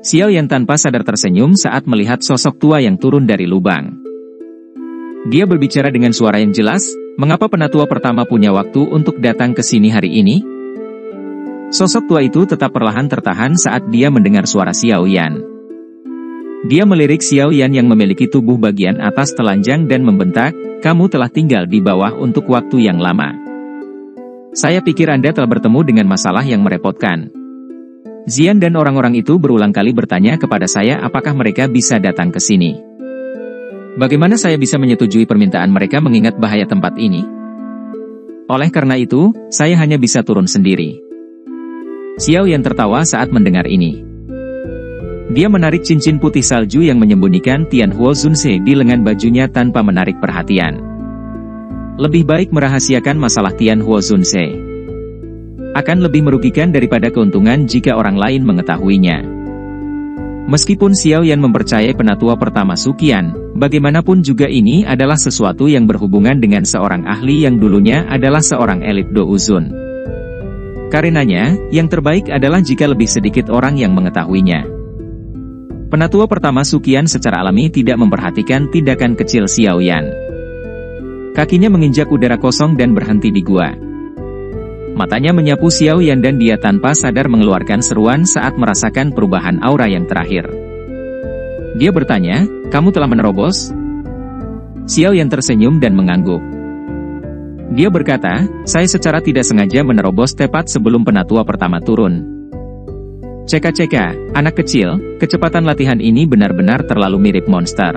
Xiao Yan tanpa sadar tersenyum saat melihat sosok tua yang turun dari lubang. Dia berbicara dengan suara yang jelas, "Mengapa penatua pertama punya waktu untuk datang ke sini hari ini?" Sosok tua itu tetap perlahan tertahan saat dia mendengar suara Xiao Yan. Dia melirik Xiao Yan yang memiliki tubuh bagian atas telanjang dan membentak, "Kamu telah tinggal di bawah untuk waktu yang lama. Saya pikir Anda telah bertemu dengan masalah yang merepotkan." Xian dan orang-orang itu berulang kali bertanya kepada saya apakah mereka bisa datang ke sini. Bagaimana saya bisa menyetujui permintaan mereka mengingat bahaya tempat ini? Oleh karena itu, saya hanya bisa turun sendiri. Xiao Yan tertawa saat mendengar ini. Dia menarik cincin putih salju yang menyembunyikan Tianhuo Zunse di lengan bajunya tanpa menarik perhatian. Lebih baik merahasiakan masalah Tianhuo Zunse. Akan lebih merugikan daripada keuntungan jika orang lain mengetahuinya. Meskipun Xiao Yan mempercayai penatua pertama Suqian, bagaimanapun juga ini adalah sesuatu yang berhubungan dengan seorang ahli yang dulunya adalah seorang elit Douzun. Karenanya, yang terbaik adalah jika lebih sedikit orang yang mengetahuinya. Penatua pertama Suqian secara alami tidak memperhatikan tindakan kecil Xiao Yan. Kakinya menginjak udara kosong dan berhenti di gua. Matanya menyapu Xiao Yan dan dia tanpa sadar mengeluarkan seruan saat merasakan perubahan aura yang terakhir. Dia bertanya, "Kamu telah menerobos?" Xiao Yan tersenyum dan mengangguk. Dia berkata, "Saya secara tidak sengaja menerobos tepat sebelum penatua pertama turun." "Ceka-ceka, anak kecil, kecepatan latihan ini benar-benar terlalu mirip monster.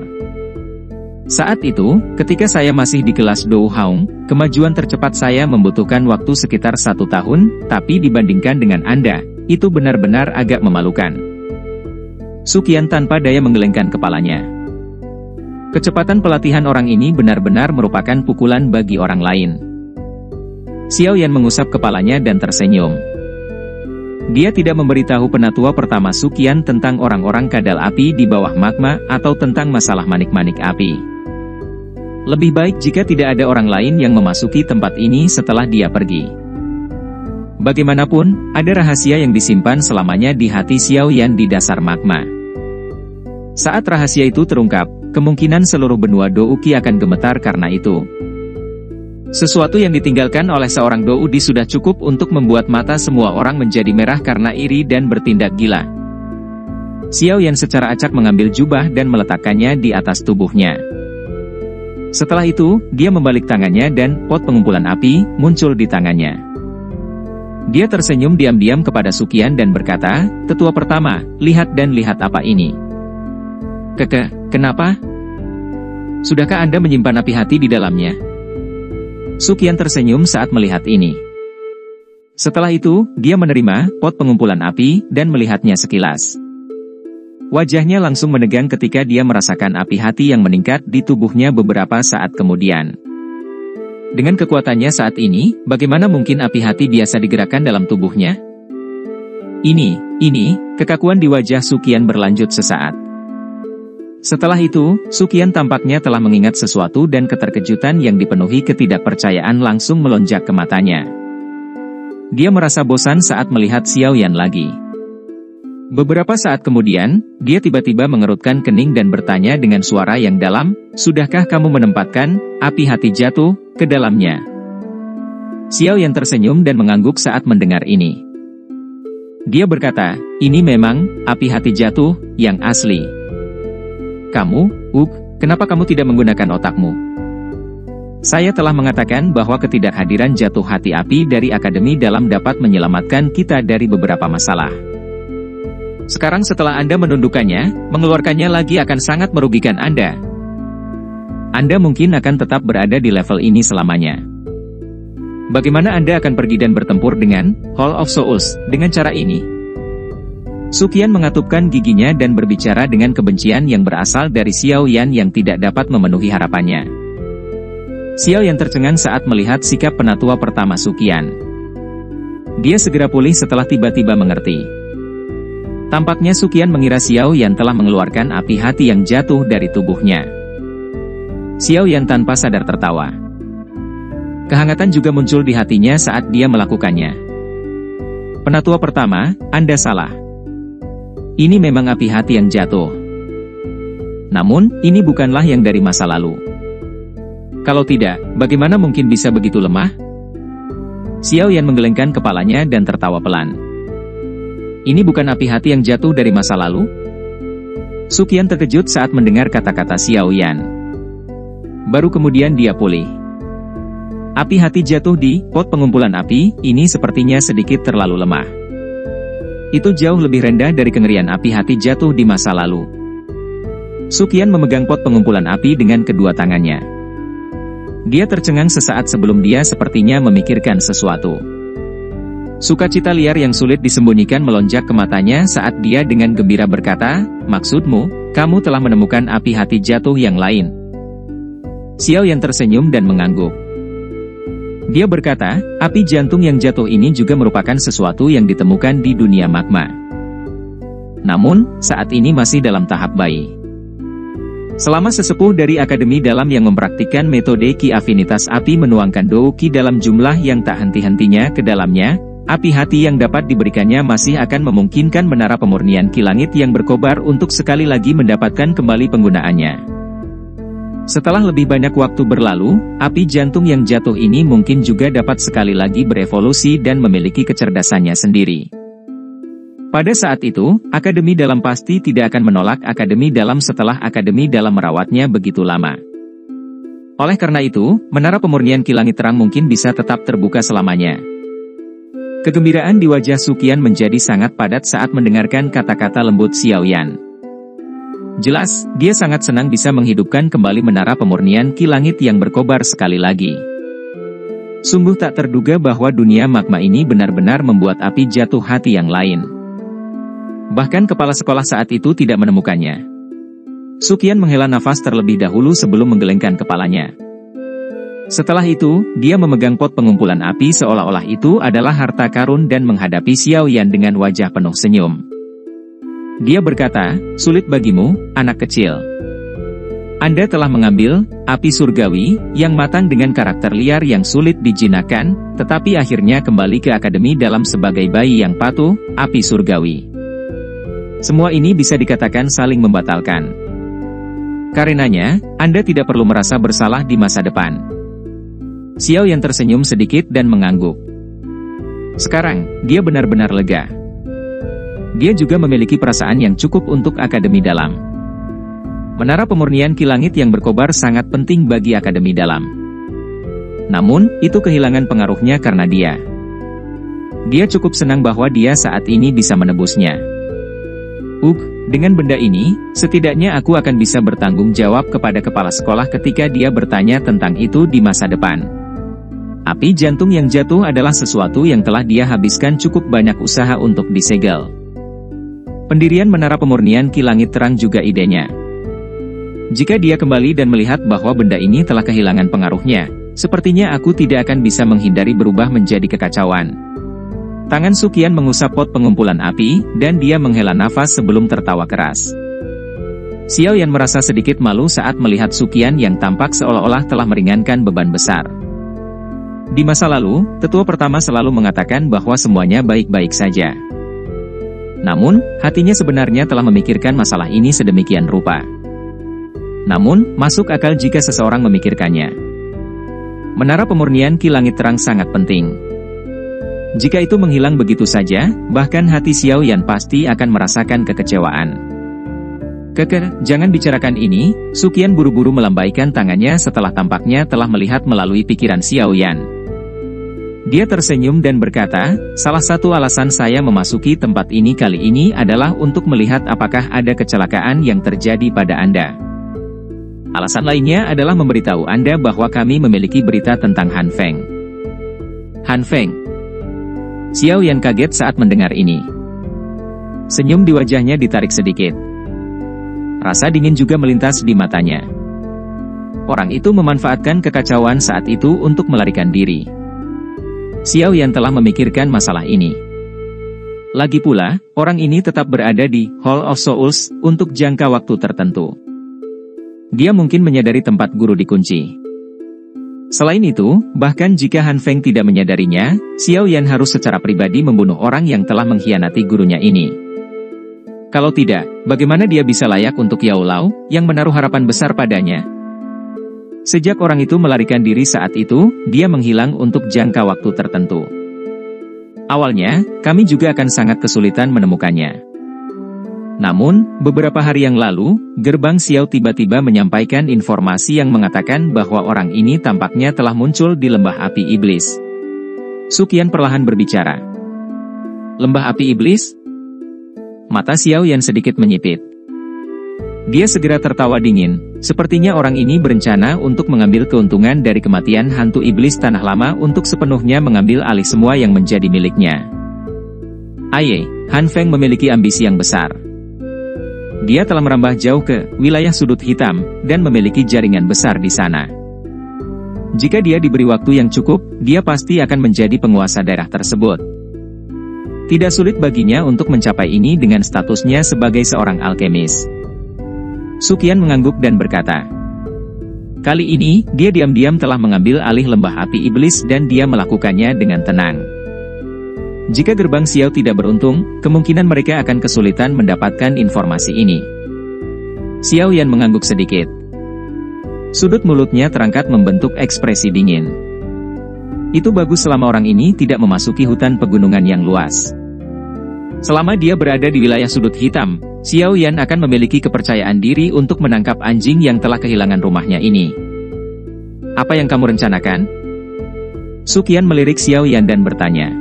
Saat itu, ketika saya masih di kelas Dou Haung, kemajuan tercepat saya membutuhkan waktu sekitar 1 tahun, tapi dibandingkan dengan Anda, itu benar-benar agak memalukan." Suqian tanpa daya menggelengkan kepalanya. Kecepatan pelatihan orang ini benar-benar merupakan pukulan bagi orang lain. Xiao Yan mengusap kepalanya dan tersenyum. Dia tidak memberitahu penatua pertama Suqian tentang orang-orang kadal api di bawah magma atau tentang masalah manik-manik api. Lebih baik jika tidak ada orang lain yang memasuki tempat ini setelah dia pergi. Bagaimanapun, ada rahasia yang disimpan selamanya di hati Xiao Yan di dasar magma. Saat rahasia itu terungkap, kemungkinan seluruh benua Douqi akan gemetar karena itu. Sesuatu yang ditinggalkan oleh seorang Doudi sudah cukup untuk membuat mata semua orang menjadi merah karena iri dan bertindak gila. Xiao Yan secara acak mengambil jubah dan meletakkannya di atas tubuhnya. Setelah itu, dia membalik tangannya dan pot pengumpulan api muncul di tangannya. Dia tersenyum diam-diam kepada Suqian dan berkata, "Tetua pertama, lihat dan lihat apa ini." Kenapa? Sudahkah Anda menyimpan api hati di dalamnya?" Suqian tersenyum saat melihat ini. Setelah itu, dia menerima pot pengumpulan api dan melihatnya sekilas. Wajahnya langsung menegang ketika dia merasakan api hati yang meningkat di tubuhnya beberapa saat kemudian. Dengan kekuatannya saat ini, bagaimana mungkin api hati biasa digerakkan dalam tubuhnya? Ini, kekakuan di wajah Suqian berlanjut sesaat. Setelah itu, Suqian tampaknya telah mengingat sesuatu dan keterkejutan yang dipenuhi ketidakpercayaan langsung melonjak ke matanya. Dia merasa bosan saat melihat Xiao Yan lagi. Beberapa saat kemudian, dia tiba-tiba mengerutkan kening dan bertanya dengan suara yang dalam, "Sudahkah kamu menempatkan api hati jatuh ke dalamnya?" Xiao Yan tersenyum dan mengangguk saat mendengar ini. Dia berkata, "Ini memang api hati jatuh yang asli." "Kamu, kenapa kamu tidak menggunakan otakmu?" "Saya telah mengatakan bahwa ketidakhadiran jatuh hati api dari Akademi Dalam dapat menyelamatkan kita dari beberapa masalah. Sekarang setelah Anda menundukkannya, mengeluarkannya lagi akan sangat merugikan Anda. Anda mungkin akan tetap berada di level ini selamanya. Bagaimana Anda akan pergi dan bertempur dengan Hall of Souls dengan cara ini?" Suqian mengatupkan giginya dan berbicara dengan kebencian yang berasal dari Xiao Yan yang tidak dapat memenuhi harapannya. Xiao Yan tercengang saat melihat sikap penatua pertama Suqian. Dia segera pulih setelah tiba-tiba mengerti. Tampaknya Suqian mengira Xiao Yan telah mengeluarkan api hati yang jatuh dari tubuhnya. Xiao Yan tanpa sadar tertawa. Kehangatan juga muncul di hatinya saat dia melakukannya. "Penatua pertama, Anda salah. Ini memang api hati yang jatuh. Namun, ini bukanlah yang dari masa lalu. Kalau tidak, bagaimana mungkin bisa begitu lemah? Xiao Yan menggelengkan kepalanya dan tertawa pelan. Ini bukan api hati yang jatuh dari masa lalu? Suqian terkejut saat mendengar kata-kata Xiao Yan. Baru kemudian dia pulih. Api hati jatuh di pot pengumpulan api, ini sepertinya sedikit terlalu lemah. Itu jauh lebih rendah dari kengerian api hati jatuh di masa lalu. Suqian memegang pot pengumpulan api dengan kedua tangannya. Dia tercengang sesaat sebelum dia sepertinya memikirkan sesuatu. Sukacita liar yang sulit disembunyikan melonjak ke matanya saat dia dengan gembira berkata, "Maksudmu, kamu telah menemukan api hati jatuh yang lain?" Xiao Yan tersenyum dan mengangguk. Dia berkata, api jantung yang jatuh ini juga merupakan sesuatu yang ditemukan di dunia magma. Namun, saat ini masih dalam tahap bayi. Selama sesepuh dari Akademi Dalam yang mempraktikkan metode Ki Afinitas Api menuangkan Dou Qi dalam jumlah yang tak henti-hentinya ke dalamnya, api hati yang dapat diberikannya masih akan memungkinkan menara pemurnian Ki Langit yang berkobar untuk sekali lagi mendapatkan kembali penggunaannya. Setelah lebih banyak waktu berlalu, api jantung yang jatuh ini mungkin juga dapat sekali lagi berevolusi dan memiliki kecerdasannya sendiri. Pada saat itu, Akademi Dalam pasti tidak akan menolak Akademi Dalam setelah Akademi Dalam merawatnya begitu lama. Oleh karena itu, menara pemurnian Ki Langit Terang mungkin bisa tetap terbuka selamanya. Kegembiraan di wajah Suqian menjadi sangat padat saat mendengarkan kata-kata lembut Xiao Yan. Jelas, dia sangat senang bisa menghidupkan kembali menara pemurnian Ki Langit yang berkobar sekali lagi. Sungguh tak terduga bahwa dunia magma ini benar-benar membuat api jatuh hati yang lain. Bahkan kepala sekolah saat itu tidak menemukannya. Suqian menghela nafas terlebih dahulu sebelum menggelengkan kepalanya. Setelah itu, dia memegang pot pengumpulan api seolah-olah itu adalah harta karun dan menghadapi Xiao Yan dengan wajah penuh senyum. Dia berkata, "Sulit bagimu, anak kecil. Anda telah mengambil api surgawi yang matang dengan karakter liar yang sulit dijinakkan, tetapi akhirnya kembali ke Akademi Dalam sebagai bayi yang patuh, api surgawi. Semua ini bisa dikatakan saling membatalkan. Karenanya, Anda tidak perlu merasa bersalah di masa depan." Xiao Yan tersenyum sedikit dan mengangguk. Sekarang, dia benar-benar lega. Dia juga memiliki perasaan yang cukup untuk Akademi Dalam. Menara pemurnian Ki Langit yang berkobar sangat penting bagi Akademi Dalam. Namun, itu kehilangan pengaruhnya karena dia. Dia cukup senang bahwa dia saat ini bisa menebusnya. Dengan benda ini, setidaknya aku akan bisa bertanggung jawab kepada kepala sekolah ketika dia bertanya tentang itu di masa depan. Api jantung yang jatuh adalah sesuatu yang telah dia habiskan cukup banyak usaha untuk disegel. Pendirian menara pemurnian Ki Langit Terang juga idenya. Jika dia kembali dan melihat bahwa benda ini telah kehilangan pengaruhnya, sepertinya aku tidak akan bisa menghindari berubah menjadi kekacauan. Tangan Suqian mengusap pot pengumpulan api, dan dia menghela nafas sebelum tertawa keras. Xiao Yan merasa sedikit malu saat melihat Suqian yang tampak seolah-olah telah meringankan beban besar. Di masa lalu, tetua pertama selalu mengatakan bahwa semuanya baik-baik saja. Namun, hatinya sebenarnya telah memikirkan masalah ini sedemikian rupa. Namun, masuk akal jika seseorang memikirkannya. Menara pemurnian Ki Langit Terang sangat penting. Jika itu menghilang begitu saja, bahkan hati Xiao Yan pasti akan merasakan kekecewaan. Jangan bicarakan ini." Suqian buru-buru melambaikan tangannya setelah tampaknya telah melihat melalui pikiran Xiao Yan. Dia tersenyum dan berkata, "Salah satu alasan saya memasuki tempat ini kali ini adalah untuk melihat apakah ada kecelakaan yang terjadi pada Anda. Alasan lainnya adalah memberitahu Anda bahwa kami memiliki berita tentang Han Feng." Han Feng. Xiao Yan kaget saat mendengar ini. Senyum di wajahnya ditarik sedikit. Rasa dingin juga melintas di matanya. Orang itu memanfaatkan kekacauan saat itu untuk melarikan diri. Xiao Yan telah memikirkan masalah ini. Lagi pula, orang ini tetap berada di Hall of Souls untuk jangka waktu tertentu. Dia mungkin menyadari tempat guru dikunci. Selain itu, bahkan jika Han Feng tidak menyadarinya, Xiao Yan harus secara pribadi membunuh orang yang telah mengkhianati gurunya ini. Kalau tidak, bagaimana dia bisa layak untuk Yao Lao, yang menaruh harapan besar padanya? Sejak orang itu melarikan diri saat itu, dia menghilang untuk jangka waktu tertentu. Awalnya, kami juga akan sangat kesulitan menemukannya. Namun, beberapa hari yang lalu, Gerbang Xiao tiba-tiba menyampaikan informasi yang mengatakan bahwa orang ini tampaknya telah muncul di Lembah Api Iblis. Suqian perlahan berbicara. Lembah Api Iblis? Mata Xiao Yan sedikit menyipit. Dia segera tertawa dingin, sepertinya orang ini berencana untuk mengambil keuntungan dari kematian hantu iblis Tanah Lama untuk sepenuhnya mengambil alih semua yang menjadi miliknya. Aye, Han Feng memiliki ambisi yang besar. Dia telah merambah jauh ke wilayah sudut hitam, dan memiliki jaringan besar di sana. Jika dia diberi waktu yang cukup, dia pasti akan menjadi penguasa daerah tersebut. Tidak sulit baginya untuk mencapai ini dengan statusnya sebagai seorang alkemis. Suqian mengangguk dan berkata, kali ini, dia diam-diam telah mengambil alih Lembah Api Iblis dan dia melakukannya dengan tenang. Jika Gerbang Xiao tidak beruntung, kemungkinan mereka akan kesulitan mendapatkan informasi ini. Xiao Yan mengangguk sedikit. Sudut mulutnya terangkat membentuk ekspresi dingin. Itu bagus selama orang ini tidak memasuki hutan pegunungan yang luas. Selama dia berada di wilayah sudut hitam, Xiao Yan akan memiliki kepercayaan diri untuk menangkap anjing yang telah kehilangan rumahnya ini. Apa yang kamu rencanakan? Suqian melirik Xiao Yan dan bertanya.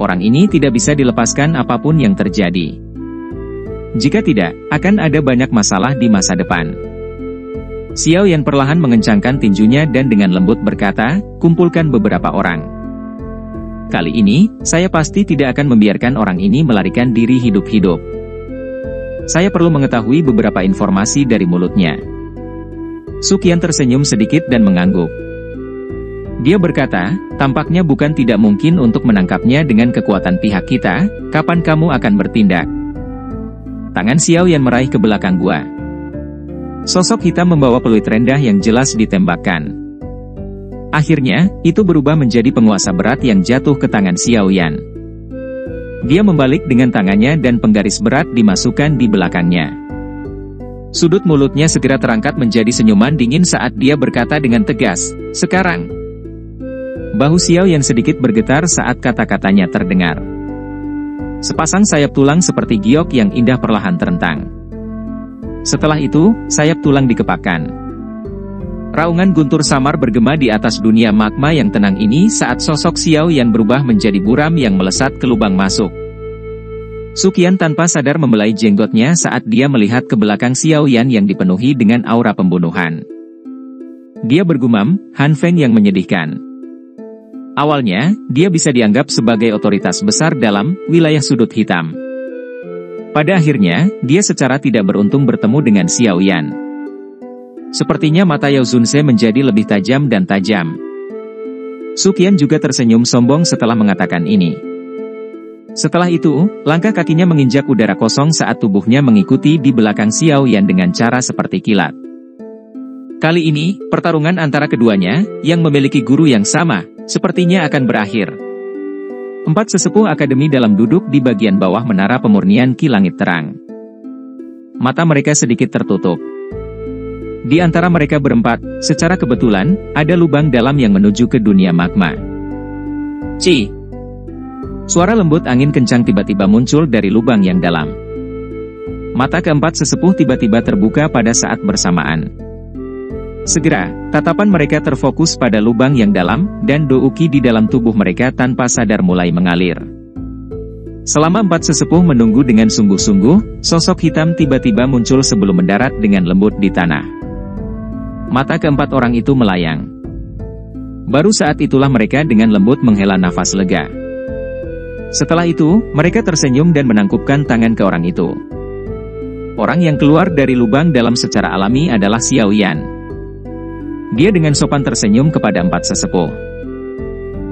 Orang ini tidak bisa dilepaskan apapun yang terjadi. Jika tidak, akan ada banyak masalah di masa depan. Xiao Yan perlahan mengencangkan tinjunya dan dengan lembut berkata, kumpulkan beberapa orang. Kali ini, saya pasti tidak akan membiarkan orang ini melarikan diri hidup-hidup. Saya perlu mengetahui beberapa informasi dari mulutnya. Suqian tersenyum sedikit dan mengangguk. Dia berkata, tampaknya bukan tidak mungkin untuk menangkapnya dengan kekuatan pihak kita, kapan kamu akan bertindak? Tangan Xiao Yan meraih ke belakang gua. Sosok hitam membawa peluit rendah yang jelas ditembakkan. Akhirnya, itu berubah menjadi penguasa berat yang jatuh ke tangan Xiao Yan. Dia membalik dengan tangannya dan penggaris berat dimasukkan di belakangnya. Sudut mulutnya segera terangkat menjadi senyuman dingin saat dia berkata dengan tegas, sekarang. Bahu Xiao Yan sedikit bergetar saat kata-katanya terdengar. Sepasang sayap tulang seperti giok yang indah perlahan terentang. Setelah itu, sayap tulang dikepakkan. Raungan guntur samar bergema di atas dunia magma yang tenang ini saat sosok Xiao Yan berubah menjadi buram yang melesat ke lubang masuk. Suqian tanpa sadar membelai jenggotnya saat dia melihat ke belakang Xiao Yan yang dipenuhi dengan aura pembunuhan. Dia bergumam, Han Feng yang menyedihkan. Awalnya, dia bisa dianggap sebagai otoritas besar dalam wilayah sudut hitam. Pada akhirnya, dia secara tidak beruntung bertemu dengan Xiao Yan. Sepertinya mata Yao Zunse menjadi lebih tajam dan tajam. Suqian juga tersenyum sombong setelah mengatakan ini. Setelah itu, langkah kakinya menginjak udara kosong saat tubuhnya mengikuti di belakang Xiao Yan dengan cara seperti kilat. Kali ini, pertarungan antara keduanya, yang memiliki guru yang sama, sepertinya akan berakhir. 4 sesepuh akademi dalam duduk di bagian bawah menara pemurnian Ki Langit Terang. Mata mereka sedikit tertutup. Di antara mereka berempat, secara kebetulan, ada lubang dalam yang menuju ke dunia magma. Ci! Suara lembut angin kencang tiba-tiba muncul dari lubang yang dalam. Mata keempat sesepuh tiba-tiba terbuka pada saat bersamaan. Segera, tatapan mereka terfokus pada lubang yang dalam, dan douki di dalam tubuh mereka tanpa sadar mulai mengalir. Selama 4 sesepuh menunggu dengan sungguh-sungguh, sosok hitam tiba-tiba muncul sebelum mendarat dengan lembut di tanah. Mata keempat orang itu melayang. Baru saat itulah mereka dengan lembut menghela nafas lega. Setelah itu, mereka tersenyum dan menangkupkan tangan ke orang itu. Orang yang keluar dari lubang dalam secara alami adalah Xiao Yan. Dia dengan sopan tersenyum kepada 4 sesepuh.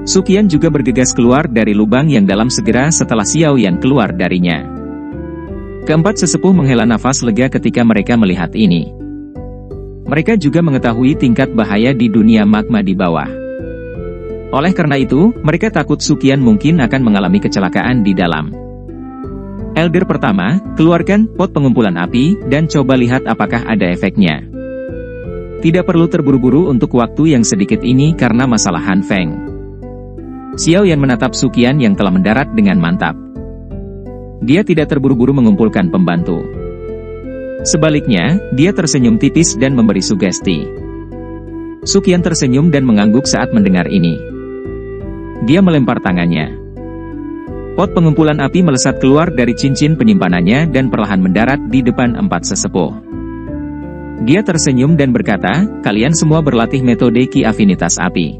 Suqian juga bergegas keluar dari lubang yang dalam segera setelah Xiao Yan keluar darinya. Keempat sesepuh menghela nafas lega ketika mereka melihat ini. Mereka juga mengetahui tingkat bahaya di dunia magma di bawah. Oleh karena itu, mereka takut Suqian mungkin akan mengalami kecelakaan di dalam. Elder pertama, keluarkan pot pengumpulan api, dan coba lihat apakah ada efeknya. Tidak perlu terburu-buru untuk waktu yang sedikit ini karena masalah Han Feng. Xiao Yan menatap Suqian yang telah mendarat dengan mantap. Dia tidak terburu-buru mengumpulkan pembantu. Sebaliknya, dia tersenyum tipis dan memberi sugesti. Suqian tersenyum dan mengangguk saat mendengar ini. Dia melempar tangannya. Pot pengumpulan api melesat keluar dari cincin penyimpanannya dan perlahan mendarat di depan 4 sesepuh. Dia tersenyum dan berkata, kalian semua berlatih metode Ki Afinitas Api.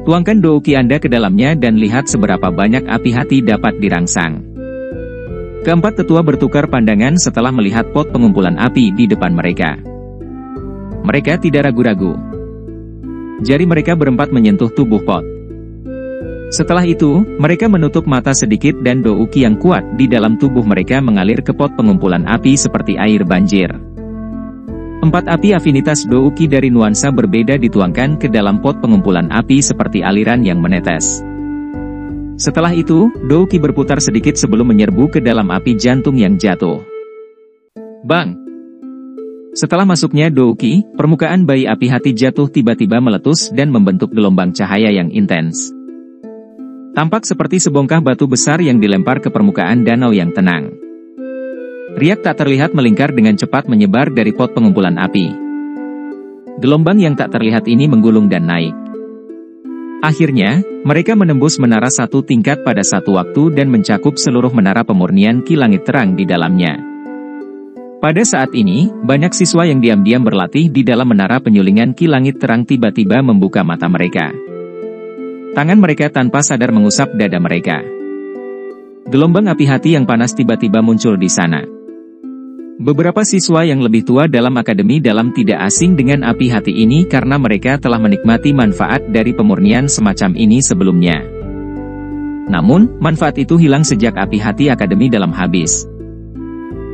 Tuangkan douki Anda ke dalamnya dan lihat seberapa banyak api hati dapat dirangsang. Keempat tetua bertukar pandangan setelah melihat pot pengumpulan api di depan mereka. Mereka tidak ragu-ragu. Jari mereka berempat menyentuh tubuh pot. Setelah itu, mereka menutup mata sedikit dan douki yang kuat di dalam tubuh mereka mengalir ke pot pengumpulan api seperti air banjir. 4 api afinitas douki dari nuansa berbeda dituangkan ke dalam pot pengumpulan api seperti aliran yang menetes. Setelah itu, douki berputar sedikit sebelum menyerbu ke dalam api jantung yang jatuh. Bang! Setelah masuknya douki, permukaan bayi api hati jatuh tiba-tiba meletus dan membentuk gelombang cahaya yang intens. Tampak seperti sebongkah batu besar yang dilempar ke permukaan danau yang tenang. Riak tak terlihat melingkar dengan cepat menyebar dari pot pengumpulan api. Gelombang yang tak terlihat ini menggulung dan naik. Akhirnya, mereka menembus menara 1 tingkat pada satu waktu dan mencakup seluruh menara pemurnian Ki Langit Terang di dalamnya. Pada saat ini, banyak siswa yang diam-diam berlatih di dalam menara penyulingan Ki Langit Terang tiba-tiba membuka mata mereka. Tangan mereka tanpa sadar mengusap dada mereka. Gelombang api hati yang panas tiba-tiba muncul di sana. Beberapa siswa yang lebih tua dalam akademi dalam tidak asing dengan api hati ini karena mereka telah menikmati manfaat dari pemurnian semacam ini sebelumnya. Namun, manfaat itu hilang sejak api hati akademi dalam habis.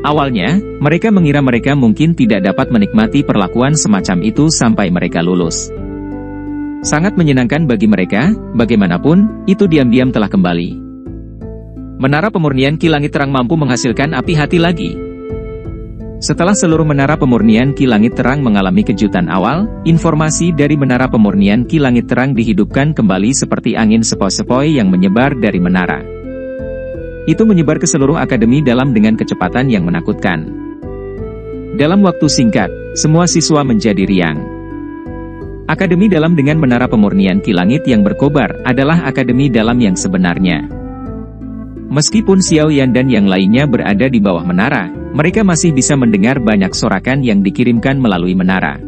Awalnya, mereka mengira mereka mungkin tidak dapat menikmati perlakuan semacam itu sampai mereka lulus. Sangat menyenangkan bagi mereka, bagaimanapun, itu diam-diam telah kembali. Menara pemurnian Ki Langit Terang mampu menghasilkan api hati lagi. Setelah seluruh menara pemurnian Ki Langit Terang mengalami kejutan awal, informasi dari menara pemurnian Ki Langit Terang dihidupkan kembali seperti angin sepoi-sepoi yang menyebar dari menara. Itu menyebar ke seluruh akademi dalam dengan kecepatan yang menakutkan. Dalam waktu singkat, semua siswa menjadi riang. Akademi dalam dengan menara pemurnian Ki Langit yang berkobar adalah akademi dalam yang sebenarnya. Meskipun Xiao Yan dan yang lainnya berada di bawah menara, mereka masih bisa mendengar banyak sorakan yang dikirimkan melalui menara.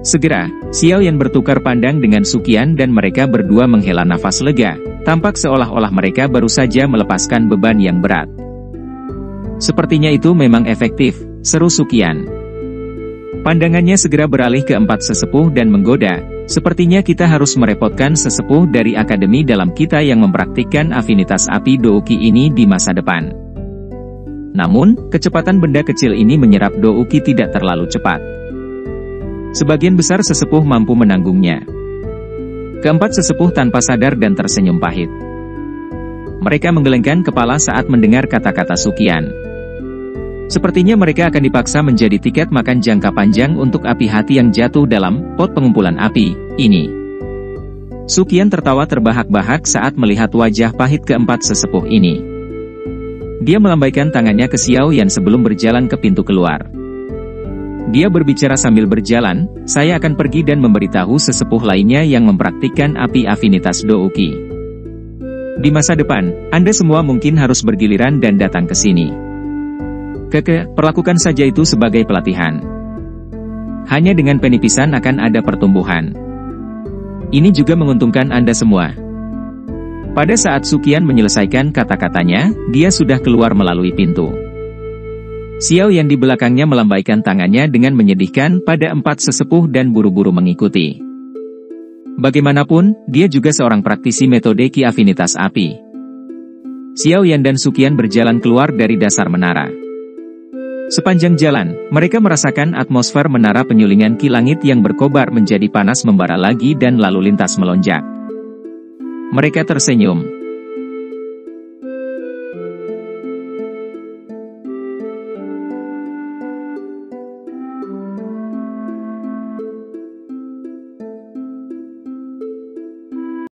Segera, Xiao Yan bertukar pandang dengan Suqian dan mereka berdua menghela nafas lega, tampak seolah-olah mereka baru saja melepaskan beban yang berat. Sepertinya itu memang efektif, seru Suqian. Pandangannya segera beralih ke 4 sesepuh dan menggoda, sepertinya kita harus merepotkan sesepuh dari akademi dalam kita yang mempraktikkan afinitas api douki ini di masa depan. Namun, kecepatan benda kecil ini menyerap douki tidak terlalu cepat. Sebagian besar sesepuh mampu menanggungnya. Keempat sesepuh tanpa sadar dan tersenyum pahit. Mereka menggelengkan kepala saat mendengar kata-kata Suqian. Sepertinya mereka akan dipaksa menjadi tiket makan jangka panjang untuk api hati yang jatuh dalam pot pengumpulan api ini. Suqian tertawa terbahak-bahak saat melihat wajah pahit keempat sesepuh ini. Dia melambaikan tangannya ke Xiao Yan sebelum berjalan ke pintu keluar. Dia berbicara sambil berjalan, saya akan pergi dan memberitahu sesepuh lainnya yang mempraktikkan api afinitas douki. Di masa depan, Anda semua mungkin harus bergiliran dan datang ke sini. Perlakukan saja itu sebagai pelatihan. Hanya dengan penipisan akan ada pertumbuhan. Ini juga menguntungkan Anda semua. Pada saat Suqian menyelesaikan kata-katanya, dia sudah keluar melalui pintu. Xiao Yan di belakangnya melambaikan tangannya dengan menyedihkan pada 4 sesepuh dan buru-buru mengikuti. Bagaimanapun, dia juga seorang praktisi metode Ki Afinitas Api. Xiao Yan dan Suqian berjalan keluar dari dasar menara. Sepanjang jalan, mereka merasakan atmosfer menara penyulingan Ki Langit yang berkobar menjadi panas membara lagi dan lalu lintas melonjak. Mereka tersenyum.